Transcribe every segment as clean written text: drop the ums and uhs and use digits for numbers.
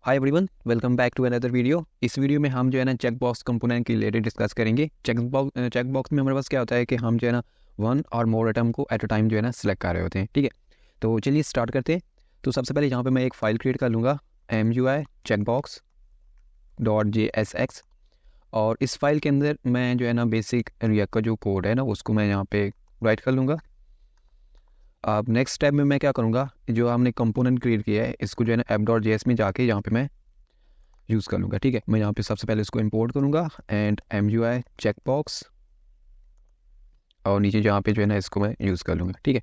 Hi everyone, welcome back to another video. इस video में हम जो है ना चेक बॉक्स कंपोनेंट के रिलेटेड डिस्कस करेंगे। चेक बॉक्स में हमारे पास क्या होता है कि हम जो है ना वन और मोर आइटम को एट अ टाइम जो है ना सिलेक्ट कर रहे होते हैं। ठीक है, तो चलिए स्टार्ट करते हैं। तो सबसे पहले यहाँ पे मैं एक फ़ाइल क्रिएट कर लूँगा MUI checkbox.jsx, और इस फाइल के अंदर मैं जो है ना बेसिक रिएक्ट का जो कोड है ना उसको मैं यहाँ पे राइट कर लूँगा। अब नेक्स्ट स्टेप में मैं क्या करूँगा, जो हमने कंपोनेंट क्रिएट किया है इसको जो है ना app.js में जाके यहाँ पे मैं यूज़ कर लूँगा। ठीक है, मैं यहाँ पे सबसे पहले इसको इंपोर्ट करूँगा एंड MUI checkbox, और नीचे जहाँ पे जो है ना इसको मैं यूज़ कर लूँगा। ठीक है,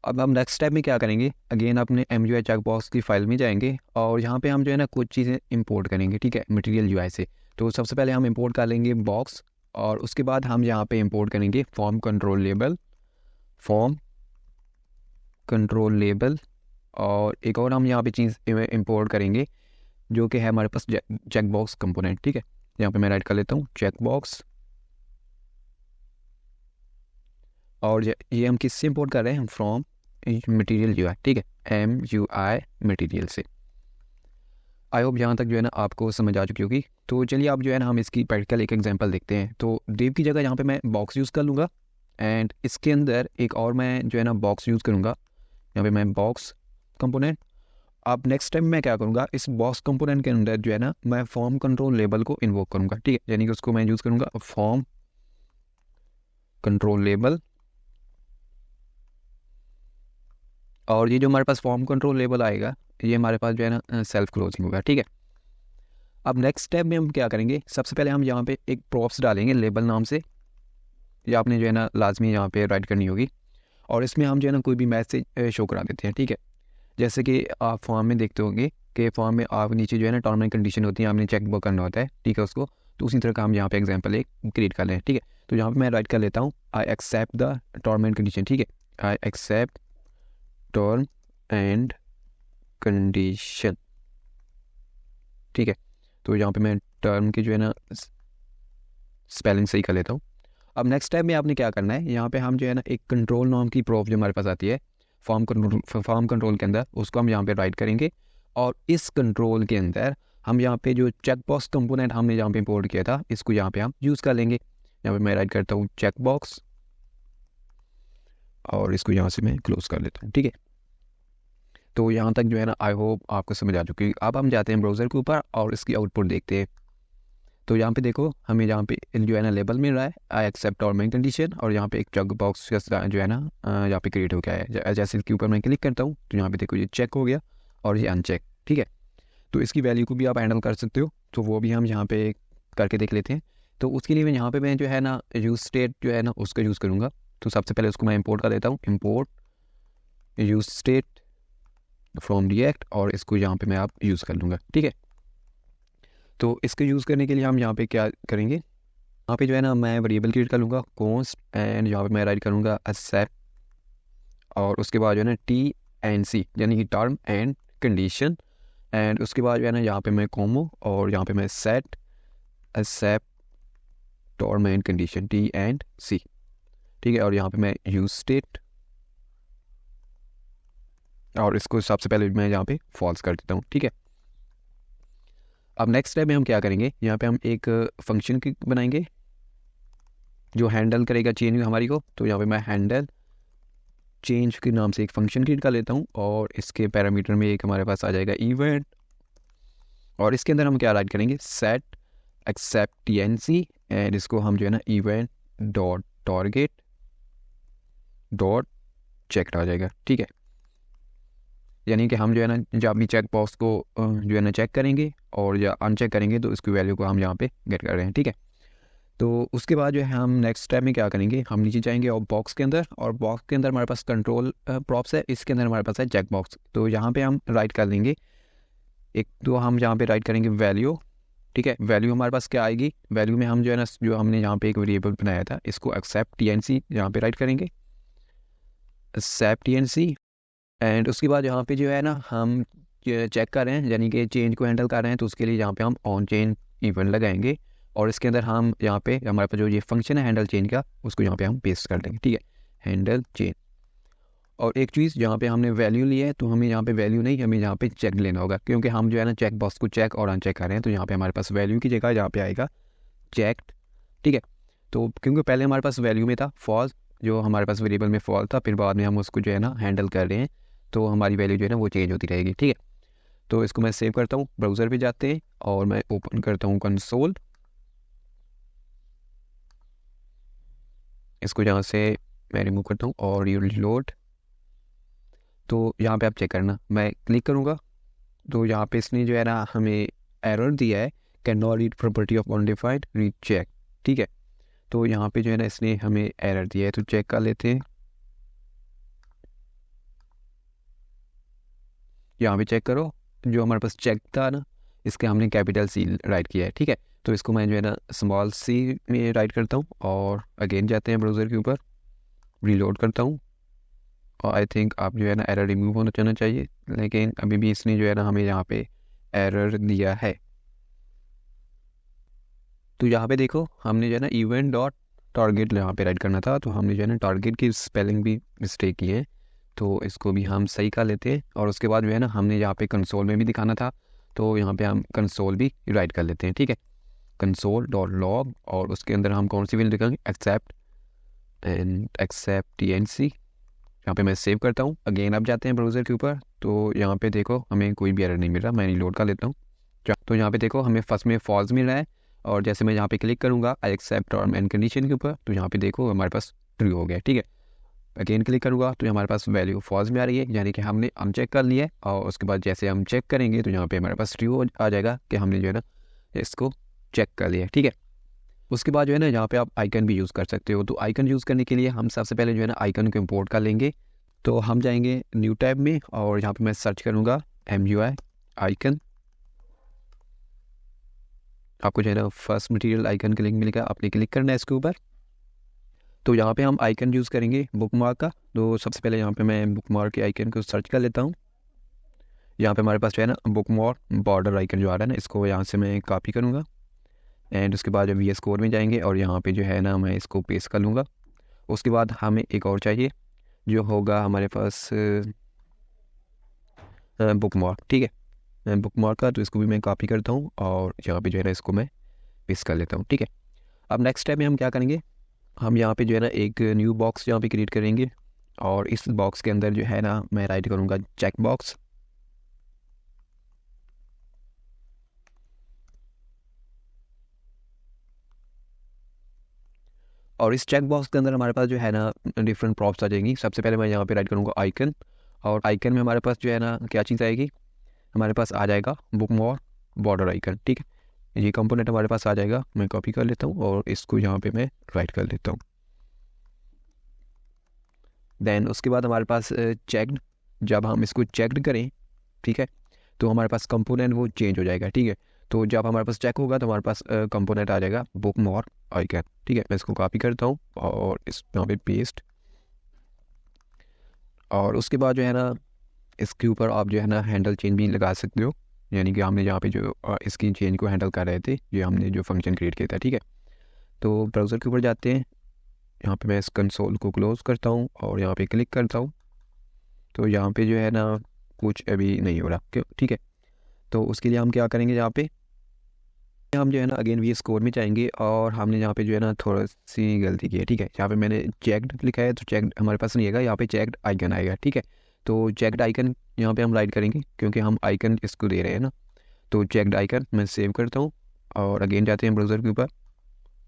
अब हम नेक्स्ट स्टेप में क्या करेंगे, अगेन अपने MUI checkbox की फाइल में जाएंगे और यहाँ पे हम जो है ना कुछ चीज़ें इंपोर्ट करेंगे। ठीक है, मटेरियल UI से। तो सबसे पहले हम इंपोर्ट कर लेंगे बॉक्स, और उसके बाद हम यहाँ पे इंपोर्ट करेंगे फॉर्म कंट्रोल लेबल, और एक और हम यहाँ पे चीज़ इंपोर्ट करेंगे जो कि है हमारे पास चेक बॉक्स कंपोनेंट। ठीक है, यहाँ पे मैं राइट कर लेता हूँ चेक बॉक्स, और ये हम किससे इंपोर्ट कर रहे हैं, फ्रॉम मटेरियल UI। ठीक है, MUI मटेरियल से। आई होप यहाँ तक जो है ना आपको समझ आ चुकी होगी। तो चलिए अब जो है ना हम इसकी प्रैक्टिकल एक एग्जांपल देखते हैं। तो डिव की जगह यहाँ पे मैं बॉक्स यूज़ कर लूँगा एंड इसके अंदर एक और मैं जो है ना बॉक्स यूज़ करूँगा, यहाँ पे मैं बॉक्स कंपोनेंट। अब नेक्स्ट टाइम मैं क्या करूँगा, इस बॉक्स कंपोनेंट के अंदर जो है ना मैं फॉर्म कंट्रोल लेबल को इन्वोक करूँगा। ठीक है, यानी कि उसको मैं यूज़ करूँगा फॉर्म कंट्रोल लेबल, और ये जो हमारे पास फॉर्म कंट्रोल लेबल आएगा ये हमारे पास जो है ना सेल्फ क्लोजिंग होगा। ठीक है, अब नेक्स्ट स्टेप में हम क्या करेंगे, सबसे पहले हम यहाँ पे एक प्रॉप्स डालेंगे लेबल नाम से, ये आपने जो है ना लाजमी यहाँ पे राइट करनी होगी, और इसमें हम जो है ना कोई भी मैसेज शो करा देते हैं। ठीक है, जैसे कि आप फॉर्म में देखते होंगे कि फॉर्म में आप नीचे जो है ना टर्म एंड कंडीशन होती है, आपने चेक बुक करना होता है। ठीक है, उसको तो उसी तरह का हम यहाँ पे एग्जांपल एक क्रिएट कर लें। ठीक है, तो यहाँ पे मैं राइट कर लेता हूँ I accept the term and condition. ठीक है, I accept term and condition. ठीक है, तो यहाँ पे मैं टर्म की जो है ना स्पेलिंग सही कर लेता हूँ। अब नेक्स्ट टाइम में आपने क्या करना है, यहाँ पे हम जो है ना एक कंट्रोल नाम की प्रॉप जो हमारे पास आती है फॉर्म कंट्रोल के अंदर, उसको हम यहाँ पे राइट करेंगे, और इस कंट्रोल के अंदर हम यहाँ पे जो चेक बॉक्स कंपोनेंट हमने यहाँ पे इंपोर्ट किया था इसको यहाँ पे हम यूज़ कर लेंगे। यहाँ पे मैं राइट करता हूँ चेक बॉक्स, और इसको यहाँ से मैं क्लोज कर लेता हूँ। ठीक है, तो यहाँ तक जो है ना आई होप आपको समझ आ चुकी है। अब हम जाते हैं ब्राउज़र के ऊपर और इसकी आउटपुट देखते हैं। तो यहाँ पे देखो हमें यहाँ पे जो है ना लेबल मिल रहा है I accept term and condition, और यहाँ पे एक चेक बॉक्स जो है ना यहाँ पे क्रिएट हो गया है। जैसे इसके ऊपर मैं क्लिक करता हूँ तो यहाँ पे देखो ये चेक हो गया और ये अनचेक। ठीक है, तो इसकी वैल्यू को भी आप हैंडल कर सकते हो, तो वो भी हम यहाँ पे करके देख लेते हैं। तो उसके लिए मैं यहाँ पे मैं जो है ना यूज स्टेट जो है ना उसका यूज़ करूँगा। तो सबसे पहले उसको मैं इंपोर्ट कर देता हूँ, import use state from react, और इसको यहाँ पे मैं आप यूज़ कर लूँगा। ठीक है, तो इसको यूज़ करने के लिए हम यहाँ पे क्या करेंगे, यहाँ पे जो है ना मैं वेरिएबल क्रिएट कर लूँगा कॉन्स्ट, एंड यहाँ पे मैं राइट करूँगा एक्सेप्ट, और उसके बाद जो है ना TNC यानी कि टर्म एंड कंडीशन, एंड उसके बाद जो है ना यहाँ पे मैं कॉमो, और यहाँ पे मैं set accept term and condition TNC। ठीक है, और यहाँ पे मैं यूज स्टेट, और इसको सबसे पहले मैं यहाँ पे फॉल्स कर देता हूँ। ठीक है, अब नेक्स्ट स्टेप में हम क्या करेंगे, यहाँ पे हम एक फंक्शन की बनाएंगे जो हैंडल करेगा चेंज हमारी को। तो यहाँ पे मैं हैंडल चेंज के नाम से एक फंक्शन क्रिएट कर लेता हूँ, और इसके पैरामीटर में एक हमारे पास आ जाएगा इवेंट, और इसके अंदर हम क्या राइट करेंगे, सेट एक्सेप्ट TNC, एंड इसको हम जो है ना event dot target dot check आ जाएगा। ठीक है, यानी कि हम जो है ना जब भी चेक बॉक्स को जो है ना चेक करेंगे और या अनचेक करेंगे तो इसकी वैल्यू को हम यहाँ पे गेट कर रहे हैं। ठीक है, तो उसके बाद जो है हम नेक्स्ट स्टेप में क्या करेंगे, हम नीचे जाएंगे और बॉक्स के अंदर, और बॉक्स के अंदर हमारे पास कंट्रोल प्रॉप्स है, इसके अंदर हमारे पास है चेक बॉक्स। तो यहाँ पे हम राइट कर देंगे एक, तो हम यहाँ पे राइट करेंगे वैल्यू। ठीक है, वैल्यू हमारे पास क्या आएगी, वैल्यू में हम जो है ना जो हमने यहाँ पे एक वेरिएबल बनाया था इसको एक्सेप्ट TNC यहाँ पे राइट करेंगे, एक्सेप्ट TNC, एंड उसके बाद यहाँ पे जो है ना हम चेक कर रहे हैं यानी कि चेंज को हैंडल कर रहे हैं, तो उसके लिए यहाँ पे हम ऑन चेंज इवेंट लगाएंगे, और इसके अंदर हम यहाँ पे हमारे पास जो ये फंक्शन है हैंडल चेंज का उसको यहाँ पे हम पेस्ट कर देंगे। ठीक है, हैंडल चेन। और एक चीज़, जहाँ पे हमने वैल्यू लिया है तो हमें यहाँ पे वैल्यू नहीं, हमें यहाँ पे चेक लेना होगा, क्योंकि हम जो है ना चेक बॉक्स को चेक और अनचेक कर रहे हैं। तो यहाँ पे हमारे पास वैल्यू की जगह यहाँ पे आएगा चेक्ड, ठीक है। तो क्योंकि पहले हमारे पास वैल्यू में था फॉल्स, जो हमारे पास वेरिएबल में फॉल्स था, फिर बाद में हम उसको जो है ना हैंडल कर रहे हैं, तो हमारी वैल्यू जो है ना वो चेंज होती रहेगी, ठीक है। तो इसको मैं सेव करता हूँ, ब्राउज़र पे जाते हैं और मैं ओपन करता हूँ कंसोल। इसको यहाँ से मैं रिमूव करता हूँ और यू लोड। तो यहाँ पे आप चेक करना, मैं क्लिक करूँगा तो यहाँ पे इसने जो है ना हमें एरर दिया है, cannot read property of undefined read check, ठीक है। तो यहाँ पे जो है ना इसने हमें एरर दिया है, तो चेक कर लेते हैं। यहाँ पे चेक करो, जो हमारे पास चेक था ना, इसके हमने कैपिटल सी राइट किया है, ठीक है। तो इसको मैं जो है ना स्मॉल सी में राइट करता हूँ और अगेन जाते हैं ब्राउज़र के ऊपर, रीलोड करता हूँ और आई थिंक आप जो है ना एरर रिमूव होना चाहिए चाहिए, लेकिन अभी भी इसने जो है ना हमें यहाँ पे एरर दिया है। तो यहाँ पे देखो, हमने जो है ना इवेंट डॉट टारगेट यहाँ पे राइट करना था, तो हमने जो है ना टारगेट की स्पेलिंग भी मिस्टेक की है, तो इसको भी हम सही कर लेते हैं। और उसके बाद जो है ना हमने यहाँ पे कंसोल में भी दिखाना था, तो यहाँ पे हम कंसोल भी राइट कर लेते हैं, ठीक है। कंसोल डॉट लॉग, और उसके अंदर हम कौन सी वैल्यू लिखेंगे, एक्सेप्ट एंड एक्सेप्ट TNC। यहाँ पे मैं सेव करता हूँ, अगेन आप जाते हैं ब्राउज़र के ऊपर, तो यहाँ पे देखो हमें कोई भी एरर नहीं मिल रहा, मैं रीलोड कर लेता हूँ। तो यहाँ पे देखो हमें फर्स्ट में फॉल्स मिल रहा है, और जैसे मैं यहाँ पे क्लिक करूँगा I accept term and condition के ऊपर, तो यहाँ पे देखो हमारे पास ट्रू हो गया, ठीक है। अगेन क्लिक करूँगा तो हमारे पास वैल्यू फॉल्स में आ रही है, यानी कि हमने अनचेक कर लिया है। और उसके बाद जैसे हम चेक करेंगे तो यहाँ पे हमारे पास ट्रू आ जाएगा कि हमने जो है ना इसको चेक कर लिया, ठीक है। उसके बाद जो है ना यहाँ पे आप आइकन भी यूज़ कर सकते हो। तो आइकन यूज़ करने के लिए हम सबसे पहले जो है ना आइकन को इम्पोर्ट कर लेंगे। तो हम जाएंगे न्यू टैब में और यहाँ पे मैं सर्च करूँगा MUI आइकन। आपको जो है ना फर्स्ट मटेरियल आइकन का लिंक मिलेगा, आपने क्लिक करना है इसके ऊपर। तो यहाँ पे हम आइकन यूज़ करेंगे बुकमार्क का। तो सबसे पहले यहाँ पे मैं बुकमार्क के आइकन को सर्च कर लेता हूँ। यहाँ पे हमारे पास जो है ना बुकमार्क बॉर्डर आइकन जो आ रहा है ना, इसको यहाँ से मैं कॉपी करूँगा एंड उसके बाद जब VS कोड में जाएंगे और यहाँ पे जो है ना मैं इसको पेस्ट कर लूँगा। उसके बाद हमें एक और चाहिए जो होगा हमारे पास बुकमार्क, ठीक है, बुकमार्क का। तो इसको भी मैं कॉपी करता हूँ और यहाँ पे जो है ना इसको मैं पेस्ट कर लेता हूँ, ठीक है। अब नेक्स्ट स्टेप में हम क्या करेंगे, हम यहाँ पे जो है ना एक न्यू बॉक्स यहाँ पे क्रिएट करेंगे और इस बॉक्स के अंदर जो है ना मैं राइट करूँगा चेक बॉक्स। और इस चेक बॉक्स के अंदर हमारे पास जो है ना डिफरेंट प्रॉप्स आ जाएंगी। सबसे पहले मैं यहाँ पे राइट करूँगा आइकन, और आइकन में हमारे पास जो है ना क्या चीज़ आएगी, हमारे पास आ जाएगा बुकमार्क बॉर्डर आइकन, ठीक है। ये कंपोनेंट हमारे पास आ जाएगा, मैं कॉपी कर लेता हूँ और इसको यहाँ पे मैं राइट कर लेता हूँ। देन उसके बाद हमारे पास चेक्ड, जब हम इसको चेक्ड करें, ठीक है, तो हमारे पास कंपोनेंट वो चेंज हो जाएगा, ठीक है। तो जब हमारे पास चेक होगा तो हमारे पास कंपोनेंट आ जाएगा बुकमार्क आइकन, ठीक है। मैं इसको कॉपी करता हूँ और इस यहाँ पे पेस्ट, और उसके बाद जो है ना इसके ऊपर आप जो है ना हैंडल चेंज भी लगा सकते हो, यानी कि हमने यहाँ पे जो इसकी चेंज को हैंडल कर रहे थे, ये हमने जो फंक्शन क्रिएट किया था, ठीक है। तो ब्राउज़र के ऊपर जाते हैं, यहाँ पे मैं इस कंसोल को क्लोज़ करता हूँ और यहाँ पे क्लिक करता हूँ। तो यहाँ पे जो है ना कुछ अभी नहीं हो रहा, क्यों, ठीक है। तो उसके लिए हम क्या करेंगे, यहाँ पे हम जो है ना अगेन VS कोड में जाएंगे और हमने यहाँ पे जो है ना थोड़ा सी गलती की है, ठीक है। यहाँ पे मैंने चेक्ड लिखा है, तो चेक्ड हमारे पास नहीं आएगा, यहाँ पे चेक्ड आइकन आएगा, ठीक है। तो चेक्ड आइकन यहाँ पे हम राइट करेंगे क्योंकि हम आइकन इसको दे रहे हैं ना। तो चेक्ड आइकन मैं सेव करता हूँ और अगेन जाते हैं ब्राउज़र के ऊपर।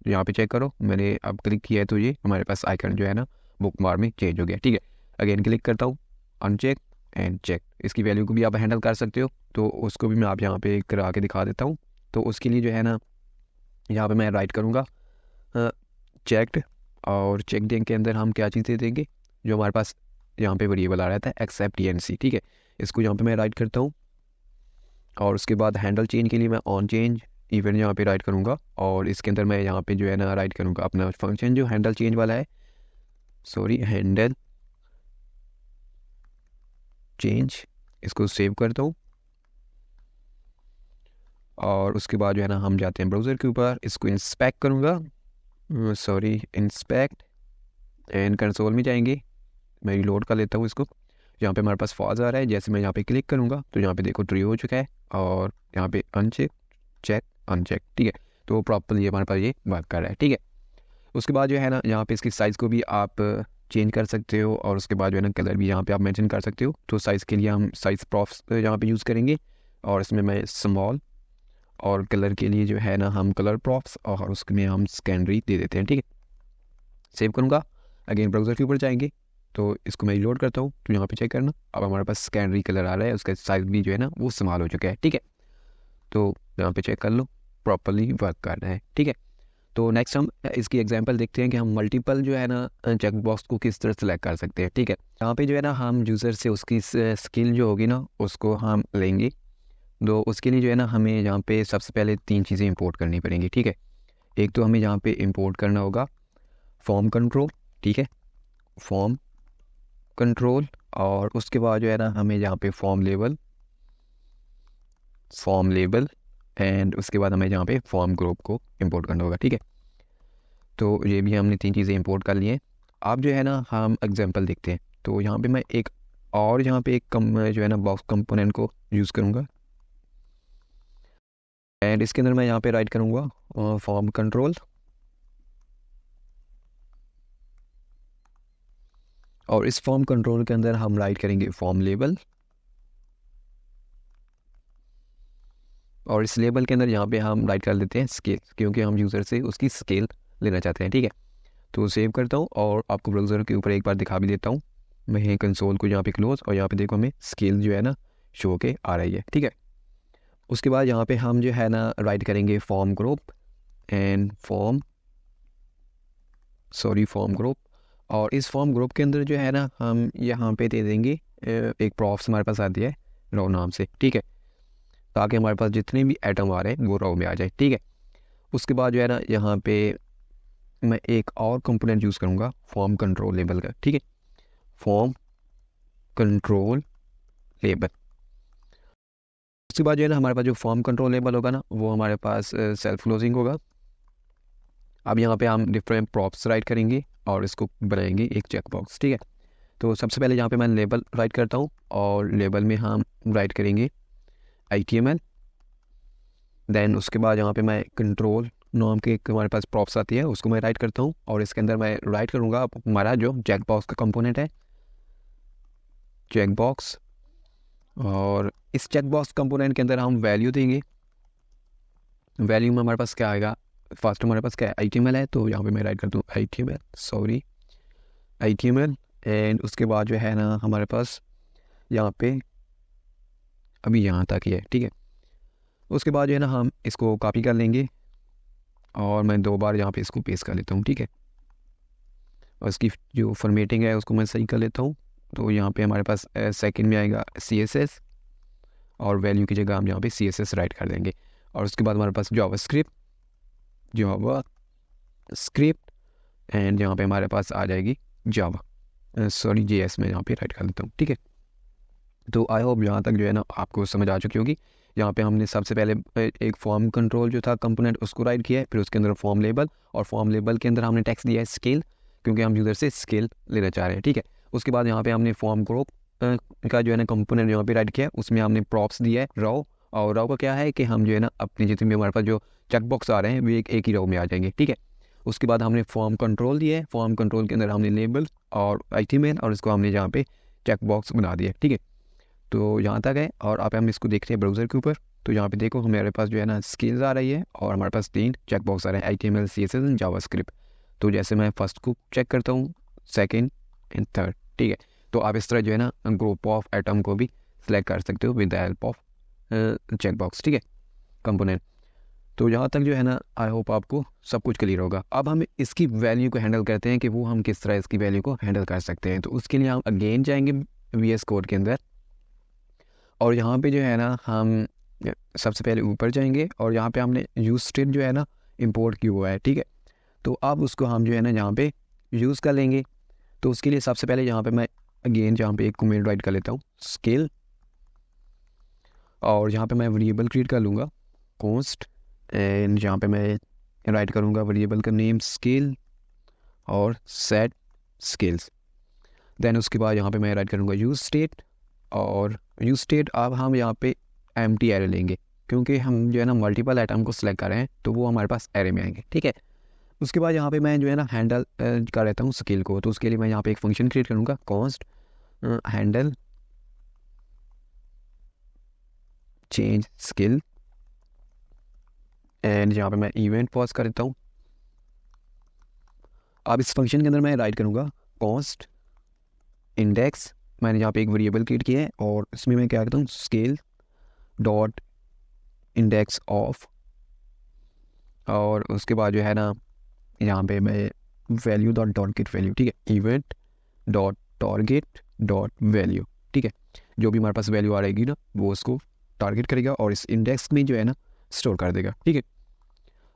यहाँ पे चेक करो, मैंने अब क्लिक किया है तो ये हमारे पास आइकन जो है ना बुकमार्क में चेंज हो गया, ठीक है। अगेन क्लिक करता हूँ, अनचेक एंड चेक। इसकी वैल्यू को भी आप हैंडल कर सकते हो, तो उसको भी मैं आप यहाँ पे करा के दिखा देता हूँ। तो उसके लिए जो है ना यहाँ पे मैं राइट करूँगा चेक्ड, और चेक के अंदर हम क्या चीज़ें देंगे, जो हमारे पास यहाँ पे वेरिएबल आ रहा था एक्सेप्ट TNC, ठीक है। इसको यहाँ पे मैं राइट करता हूँ और उसके बाद हैंडल चेंज के लिए मैं ऑन चेंज इवेंट यहाँ पे राइट करूँगा, और इसके अंदर मैं यहाँ पे जो है ना राइट करूँगा अपना फंक्शन जो हैंडल चेंज वाला है, सॉरी हैंडल चेंज। इसको सेव करता हूँ और उसके बाद जो है ना हम जाते हैं ब्राउज़र के ऊपर, इसको इंस्पेक्ट करूँगा, सॉरी इंस्पेक्ट एंड कंसोल में जाएंगे, मैं रिलोड कर लेता हूँ इसको। यहाँ पे हमारे पास फॉल्स आ रहा है, जैसे मैं यहाँ पे क्लिक करूँगा तो यहाँ पे देखो ट्रू हो चुका है, और यहाँ पे अनचेक, चेक, अनचेक, ठीक है। तो प्रॉपरली हमारे पास ये वर्क कर रहा है, ठीक है। उसके बाद जो है ना यहाँ पे इसकी साइज़ को भी आप चेंज कर सकते हो, और उसके बाद जो है ना कलर भी यहाँ पे आप मेंशन कर सकते हो। तो साइज़ के लिए हम साइज़ प्रॉप्स यहाँ पे यूज़ करेंगे, और इसमें मैं स्मॉल, और कलर के लिए जो है ना हम कलर प्रॉप्स, और उसमें हम स्कैनरी दे देते हैं, ठीक है। सेव करूँगा, अगेन ब्राउज़र के ऊपर जाएंगे, तो इसको मैं रिलोड करता हूँ, तो यहाँ पे चेक करना, अब हमारे पास स्कैनरी कलर आ रहा है, उसका साइज़ भी जो है ना वो स्मॉल हो चुका है, ठीक है। तो यहाँ पे चेक कर लो, प्रॉपरली वर्क कर रहा है, ठीक है। तो नेक्स्ट हम इसकी एग्जांपल देखते हैं कि हम मल्टीपल जो है ना चेक बॉक्स को किस तरह सेलेक्ट कर सकते हैं, ठीक है। यहाँ पे जो है ना हम यूज़र से उसकी स्किल जो होगी ना उसको हम लेंगे। तो उसके लिए जो है ना हमें यहाँ पे सबसे पहले 3 चीज़ें इंपोर्ट करनी पड़ेंगी, ठीक है। एक तो हमें यहाँ पे इंपोर्ट करना होगा फॉर्म कंट्रोल, ठीक है, फॉर्म कंट्रोल, और उसके बाद जो है ना हमें यहाँ पे फॉर्म लेबल, एंड उसके बाद हमें यहाँ पे फॉर्म ग्रुप को इंपोर्ट करना होगा, ठीक है। तो ये भी हमने 3 चीज़ें इंपोर्ट कर ली हैं। अब जो है ना हम एग्जांपल देखते हैं। तो यहाँ पे मैं एक और यहाँ पे एक जो है ना बॉक्स कंपोनेंट को यूज़ करूँगा, एंड इसके अंदर मैं यहाँ पे राइट करूँगा फॉर्म कंट्रोल, और इस फॉर्म कंट्रोल के अंदर हम राइट करेंगे फॉर्म लेबल, और इस लेबल के अंदर यहाँ पे हम राइट कर देते हैं स्केल, क्योंकि हम यूज़र से उसकी स्केल लेना चाहते हैं, ठीक है। तो सेव करता हूँ, और आपको ब्राउज़र के ऊपर एक बार दिखा भी देता हूँ। मैं कंसोल को यहाँ पे क्लोज, और यहाँ पे देखो हमें स्केल जो है ना शो के आ रही है, ठीक है। उसके बाद यहाँ पे हम जो है ना राइट करेंगे form group, and form group, और इस फॉर्म ग्रुप के अंदर जो है ना हम यहाँ पे दे देंगे एक प्रॉप्स हमारे पास आती है रो नाम से, ठीक है, ताकि हमारे पास जितने भी आइटम आ रहे हैं वो रो में आ जाए, ठीक है। उसके बाद जो है ना यहाँ पे मैं एक और कंपोनेंट यूज़ करूँगा फॉर्म कंट्रोल लेबल का, ठीक है, फॉर्म कंट्रोल लेबल। उसके बाद जो है ना हमारे पास जो फॉर्म कंट्रोल लेबल होगा ना वो हमारे पास सेल्फ क्लोजिंग होगा। अब यहाँ पे हम डिफरेंट प्रॉप्स राइट करेंगे, और इसको बनाएंगे एक चेक बॉक्स, ठीक है। तो सबसे पहले यहाँ पे मैं लेबल राइट करता हूँ, और लेबल में हम राइट करेंगे HTML। देन उसके बाद यहाँ पे मैं कंट्रोल नाम के एक हमारे पास प्रॉप्स आती है, उसको मैं राइट करता हूँ, और इसके अंदर मैं राइट करूँगा हमारा जो चेक बॉक्स का कंपोनेंट है, चेक बॉक्स, और इस चेक बॉक्स कंपोनेंट के अंदर हम वैल्यू देंगे। वैल्यू में हमारे पास क्या आएगा, फर्स्ट हमारे पास क्या है HTML है, तो यहाँ पे मैं राइट करता हूँ HTML, एंड उसके बाद जो है ना हमारे पास यहाँ पे अभी यहाँ तक ही है, ठीक है। उसके बाद जो है ना हम इसको कॉपी कर लेंगे, और मैं 2 बार यहाँ पे इसको पेस्ट कर लेता हूँ, ठीक है, और इसकी जो फॉर्मेटिंग है उसको मैं सही कर लेता हूँ। तो यहाँ पे हमारे पास सेकंड में आएगा CSS, और वैल्यू की जगह हम यहाँ पे CSS राइट कर देंगे, और उसके बाद हमारे पास जावास्क्रिप्ट, एंड यहाँ पे हमारे पास आ जाएगी JS में यहाँ पे राइट कर देता हूँ, ठीक है। तो आई होप यहाँ तक जो है ना आपको समझ आ चुकी होगी। यहाँ पे हमने सबसे पहले एक फॉर्म कंट्रोल जो था कंपोनेंट उसको राइट किया है, फिर उसके अंदर फॉर्म लेबल, और फॉर्म लेबल के अंदर हमने टेक्स्ट दिया है स्केल, क्योंकि हम यूज़र से स्केल लेना चाह रहे हैं, ठीक है। उसके बाद यहाँ पे हमने फॉर्म ग्रुप का जो है ना कंपोनेंट यहाँ पे राइट किया है, उसमें हमने प्रॉप्स दिया है रो, और रो का क्या है कि हम जो है ना अपने जितने भी हमारे पास जो चेक बॉक्स आ रहे हैं वो एक ही रो में आ जाएंगे, ठीक है। उसके बाद हमने फॉर्म कंट्रोल दिया है, फॉर्म कंट्रोल के अंदर हमने लेबल और HTML, और इसको हमने यहाँ पे चेक बॉक्स बना दिया, ठीक है। तो यहाँ तक है, और आप हम इसको देखते हैं ब्राउज़र के ऊपर। तो यहाँ पे देखो हमारे पास जो है ना स्किल्स आ रही है, और हमारे पास 3 चेक बॉक्स आ रहे हैं HTML, CSS एंड जावास्क्रिप्ट। तो जैसे मैं फर्स्ट को चेक करता हूँ, सेकंड एंड थर्ड, ठीक है। तो आप इस तरह जो है ना ग्रुप ऑफ आइटम को भी सिलेक्ट कर सकते हो with the help of check box, ठीक है, कंपोनेंट। तो यहाँ तक जो है ना आई होप आपको सब कुछ क्लियर होगा। अब हम इसकी वैल्यू को हैंडल करते हैं कि वो हम किस तरह इसकी वैल्यू को हैंडल कर सकते हैं। तो उसके लिए हम अगेन जाएंगे VS कोड के अंदर, और यहाँ पे जो है ना हम सबसे पहले ऊपर जाएंगे, और यहाँ पे हमने यूज स्टेट जो है ना इंपोर्ट किया हुआ है, ठीक है। तो अब उसको हम जो है ना यहाँ पे यूज़ कर लेंगे। तो उसके लिए सबसे पहले यहाँ पे मैं अगेन यहाँ पे एक कमेंट राइट कर लेता हूँ स्केल, और यहाँ पे मैं वेरिएबल क्रिएट कर लूँगा कॉस्ट, एंड यहाँ पे मैं राइट करूँगा वेरिएबल का नेम स्केल, और सेट स्किल्स। देन उसके बाद यहाँ पे मैं राइट करूँगा यूज स्टेट, और यूज स्टेट अब हम यहाँ पे एम्प्टी एरे लेंगे, क्योंकि हम जो है ना मल्टीपल आइटम को सिलेक्ट कर रहे हैं, तो वो हमारे पास एरे में आएंगे, ठीक है। उसके बाद यहाँ पे मैं जो है ना हैंडल कर रहता हूँ स्किल को, तो उसके लिए मैं यहाँ पे एक फंक्शन क्रिएट करूँगा, const handle change skill, and यहाँ पे मैं इवेंट पॉज कर देता हूँ। अब इस फंक्शन के अंदर मैं राइट करूँगा कॉन्स्ट इंडेक्स, मैंने यहाँ पे एक वेरिएबल क्रिएट किया है, और इसमें मैं क्या करता हूँ स्केल डॉट इंडेक्स ऑफ, और उसके बाद जो है ना यहाँ पे मैं वैल्यू डॉट टारगेट वैल्यू, ठीक है, event dot target dot value, ठीक है। जो भी हमारे पास वैल्यू आ रहेगी ना वो उसको टारगेट करेगा और इस इंडेक्स में जो है ना स्टोर कर देगा, ठीक है।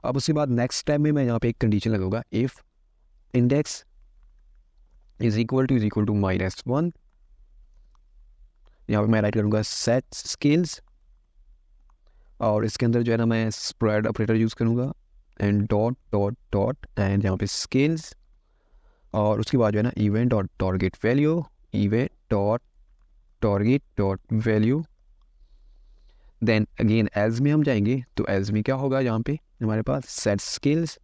अब उसके बाद नेक्स्ट स्टेप में मैं यहाँ पे एक कंडीशन लगाऊंगा, if index is equal to -1, यहाँ पे मैं राइट करूँगा सेट स्किल्स, और इसके अंदर जो है ना मैं स्प्रेड ऑपरेटर यूज़ करूँगा, and dot dot dot and यहाँ पे स्किल्स, और उसके बाद जो है ना event dot target value, event dot target dot value. Then again age में हम जाएंगे, तो एज में क्या होगा, यहाँ पे हमारे पास सेट स्किल्स,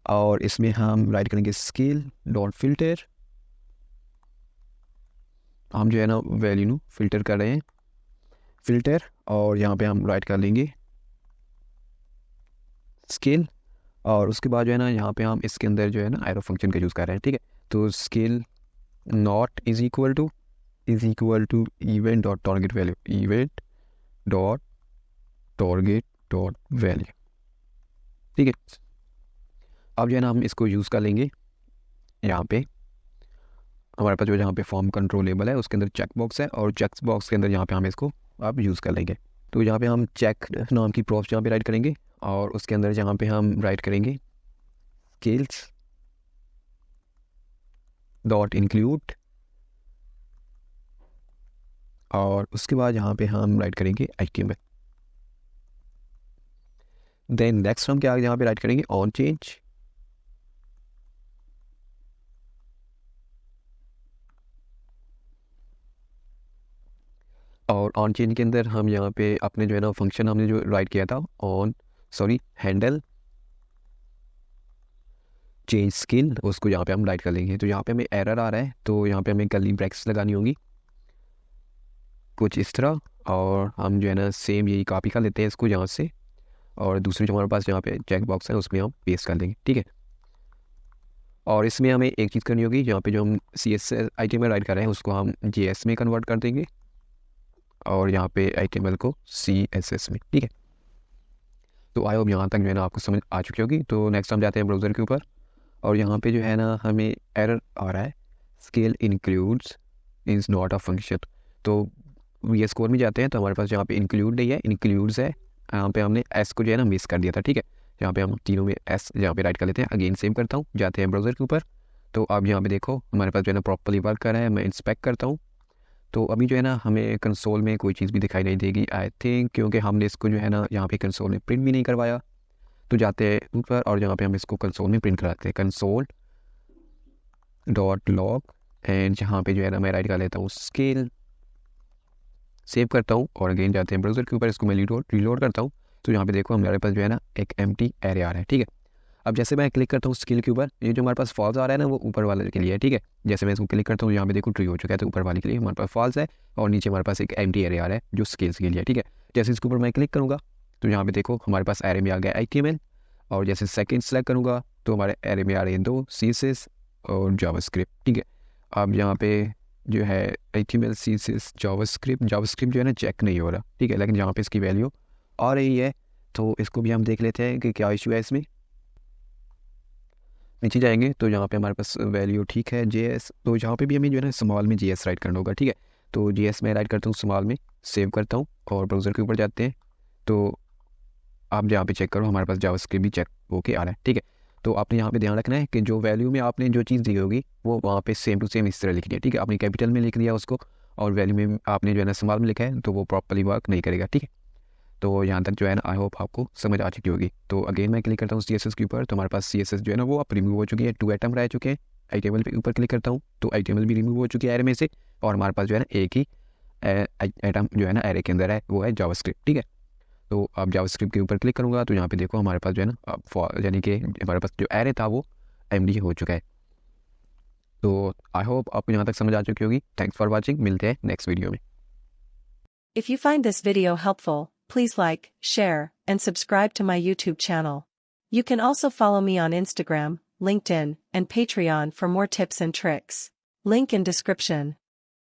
और इसमें हम राइट करेंगे स्किल डॉट फिल्टर, हम जो है ना वैल्यू नो फिल्टर कर रहे हैं, फिल्टर, और यहाँ पे हम राइट कर लेंगे स्किल, और उसके बाद जो है ना यहाँ पे हम इसके अंदर जो है ना एरो फंक्शन का यूज़ कर रहे हैं, ठीक है। तो skill not is equal to event dot target value, event dot target dot value, ठीक है। अब जो है ना हम इसको यूज़ कर लेंगे, यहाँ पे हमारे पास जो यहाँ पे फॉर्म कंट्रोलेबल है उसके अंदर चेक बॉक्स है, और चेक बॉक्स के अंदर यहाँ पे हम इसको अब यूज़ कर लेंगे। तो यहाँ पे हम चेक नाम की प्रॉप्स यहाँ पे राइट करेंगे, और उसके अंदर यहाँ पे हम राइट करेंगे स्किल्स डॉट इंक्लूड, और उसके बाद यहाँ पे हम राइट करेंगे HTML। देन नेक्स्ट हम क्या यहाँ पे राइट करेंगे ऑन चेंज, और ऑन चेंज के अंदर हम यहाँ पे अपने जो है ना फंक्शन हमने जो राइट किया था हैंडल चेंज स्किल, उसको यहाँ पे हम राइट कर लेंगे। तो यहाँ पे हमें एरर आ रहा है, तो यहाँ पे हमें कर्ली ब्रैकेट्स लगानी होगी कुछ इस तरह, और हम जो है ना सेम यही कॉपी कर लेते हैं इसको यहाँ से, और दूसरी जो हमारे पास यहाँ पे चेक बॉक्स है उसमें हम पेस्ट कर देंगे, ठीक है। और इसमें हमें एक चीज़ करनी होगी, यहाँ पे जो हम CSS में राइट कर रहे हैं उसको हम JS में कन्वर्ट कर देंगे, और यहाँ पे HTML को CSS में, ठीक है। तो आई होप यहाँ तक जो है ना आपको समझ आ चुकी होगी। तो नेक्स्ट हम जाते हैं ब्राउज़र के ऊपर, और यहाँ पे जो है ना हमें एरर आ रहा है scale includes is not a function. तो VS Code में जाते हैं, तो हमारे पास यहाँ पे इंक्लूड नहीं है, इंक्लूड्स है, यहाँ पे हमने S को जो है ना मिस कर दिया था, ठीक है। यहाँ पे हम तीनों में S यहाँ पे राइट कर लेते हैं। अगेन सेव करता हूँ, जाते हैं ब्राउज़र के ऊपर, तो अब यहाँ पे देखो हमारे पास जो है ना प्रॉपर्ली वर्क कर रहा है। मैं इंस्पेक्ट करता हूँ, तो अभी जो है ना हमें कंसोल में कोई चीज़ भी दिखाई नहीं देगी आई थिंक, क्योंकि हमने इसको जो है ना यहाँ पे कंसोल में प्रिंट भी नहीं करवाया। तो जाते हैं ऊपर, और यहाँ पे हम इसको कंसोल में प्रिंट कराते हैं, कंसोल डॉट लॉग, एंड यहाँ पे जो है ना मैं राइट कर लेता हूँ स्केल, सेव करता हूँ, और अगेन जाते हैं ब्राउज़र के ऊपर, इसको मैं रीलोड करता हूँ। तो यहाँ पे देखो हमारे पास जो है ना एक एम्प्टी एरे आ रहा है, ठीक है। अब जैसे मैं क्लिक करता हूँ स्किल के ऊपर, ये जो हमारे पास फॉल्स आ रहा है ना वो ऊपर वाले के लिए है, ठीक है। जैसे मैं इसको क्लिक करता हूँ यहाँ पे देखो ट्री हो चुका है, तो ऊपर वाले के लिए हमारे पास फॉल्स है, और नीचे हमारे पास एक एम्प्टी एरे आ रहा है जो स्किल्स के लिए, ठीक है। जैसे इसके ऊपर मैं क्लिक करूँगा तो यहाँ पे देखो हमारे पास एरे में आ गया HTML, और जैसे सेकंड सेलेक्ट करूँगा तो हमारे एरे में आ रहे हैं 2 CSS और जावास्क्रिप्ट, ठीक है। अब यहाँ पे जो है HTML CSS जावास्क्रिप्ट जो है ना चेक नहीं हो रहा, ठीक है, लेकिन यहाँ पे इसकी वैल्यू आ रही है। तो इसको भी हम देख लेते हैं कि क्या इशू है इसमें। नीचे जाएंगे तो यहाँ पे हमारे पास वैल्यू ठीक है JS, तो यहाँ पे भी हमें जो है ना स्मॉल में JS राइट करना होगा, ठीक है। तो JS में राइट करता हूँ स्मॉल में, सेव करता हूँ, और ब्राउज़र के ऊपर जाते हैं। तो आप यहाँ पे चेक करो हमारे पास जावास्क्रिप्ट भी चेक होके आ रहा है, ठीक है। तो आपने यहाँ पे ध्यान रखना है कि जो वैल्यू में आपने जो चीज़ दी होगी वो वहाँ पे सेम टू सेम इस तरह लिखनी है, ठीक है। आपने कैपिटल में लिख दिया उसको, और वैल्यू में आपने जो है ना स्मॉल में लिखा है, तो वो प्रॉपर्ली वर्क नहीं करेगा, ठीक है। तो यहाँ तक जो है ना आई होप आपको समझ आ चुकी होगी। तो अगेन मैं क्लिक करता हूँ CSS के ऊपर, तो हमारे पास CSS जो है ना वो अब रिमूव हो चुकी है, 2 आइटम रह चुके हैं। HTML पे ऊपर क्लिक करता हूँ तो HTML भी रिमूव हो चुकी है एरे में से, और हमारे पास जो है ना एक ही आइटम जो है ना एरे के अंदर है, वो है जावास्क्रिप्ट। ठीक है, तो अब जावास्क्रिप्ट के ऊपर क्लिक करूँगा तो यहाँ पे देखो हमारे पास जो है ना अब यानी कि हमारे पास जो एरे था वो MD हो चुका है। तो आई होप आपको यहाँ तक समझ आ चुकी होगी। थैंक्स फॉर वॉचिंग, मिलते हैं नेक्स्ट वीडियो में। If you find this video helpful, please like, share, and subscribe to my YouTube channel. You can also follow me on Instagram, LinkedIn, and Patreon for more tips and tricks. Link in description.